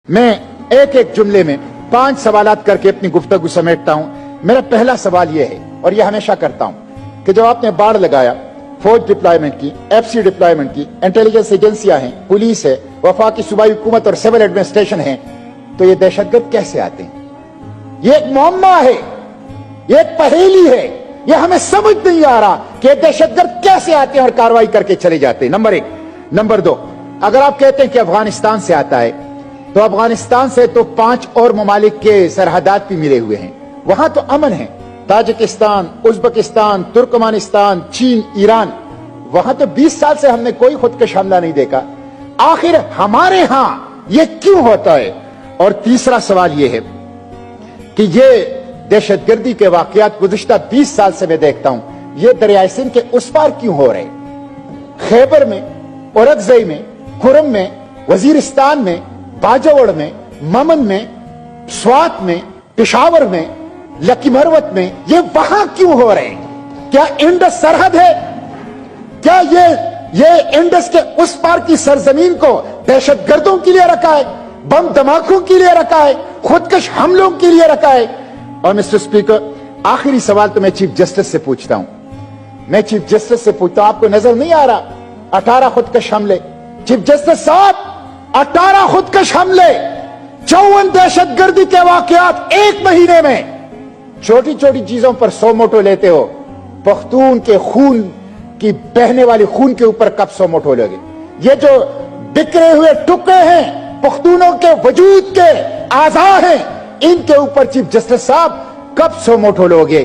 میں ایک ایک جملے میں 5 سوالات کر کے اپنی گفتگو سمیٹتا ہوں۔ میرا پہلا سوال یہ ہے، اور یہ ہمیشہ کرتا ہوں، کہ جب آپ نے باڑ لگایا، فوج ڈپلائمنٹ کی، ایف سی ڈپلائمنٹ کی، انٹیلیجنس ایجنسیاں ہیں، پولیس ہے، وفاقی صوبائی حکومت اور سول ایڈمنسٹریشن ہے، تو یہ دہشت گرد کیسے آتے ہیں؟ یہ ایک معمہ ہے، یہ ایک پہیلی ہے، یہ ہمیں سمجھ نہیں آ رہا کہ یہ دہشت گرد کیسے آتے ہیں اور کارروائی کر کے چلے جاتے ہیں۔ نمبر 1۔ نمبر 2، اگر آپ کہتے ہیں کہ افغانستان سے آتا ہے، تو افغانستان سے تو 5 اور ممالک کے سرحدات بھی ملے ہوئے ہیں، وہاں تو امن ہے، تاجکستان، ازبکستان، ترکمانستان، چین، ایران، وہاں تو 20 سال سے ہم نے کوئی خودکش حملہ نہیں دیکھا، آخر ہمارے ہاں یہ کیوں ہوتا ہے؟ اور تیسرا سوال یہ ہے کہ یہ دہشت گردی کے واقعات گزشتہ 20 سال سے میں دیکھتا ہوں، یہ دریائے سندھ کے اس پار کیوں ہو رہے؟ خیبر میں، اورکزئی میں، خرم میں، وزیرستان میں، باجوڑ میں، ممن میں، سوات میں، پشاور میں، لکی مروت میں، یہ وہاں کیوں ہو رہے ہیں؟ کیا انڈس سرحد ہے؟ کیا یہ انڈس کے اس پار کی سرزمین کو دہشت گردوں کے لیے رکھا ہے، بم دھماکوں کے لیے رکھا ہے، خودکش حملوں کے لیے رکھا ہے؟ اور مسٹر اسپیکر، آخری سوال تو میں چیف جسٹس سے پوچھتا ہوں، چیف جسٹس سے پوچھتا ہوں، آپ کو نظر نہیں آ رہا 18 خودکش حملے؟ چیف جسٹس صاحب، 18 خودکش حملے، 54 دہشت گردی کے واقعات ایک مہینے میں، چھوٹی چھوٹی چیزوں پر 100 موٹو لیتے ہو، پختون کے خون کی بہنے والی خون کے اوپر کب 100 موٹو لوگے؟ یہ جو بکھرے ہوئے ٹکڑے ہیں پختونوں کے وجود کے اعضاء ہیں، ان کے اوپر چیف جسٹس صاحب کب 100 موٹو لوگے؟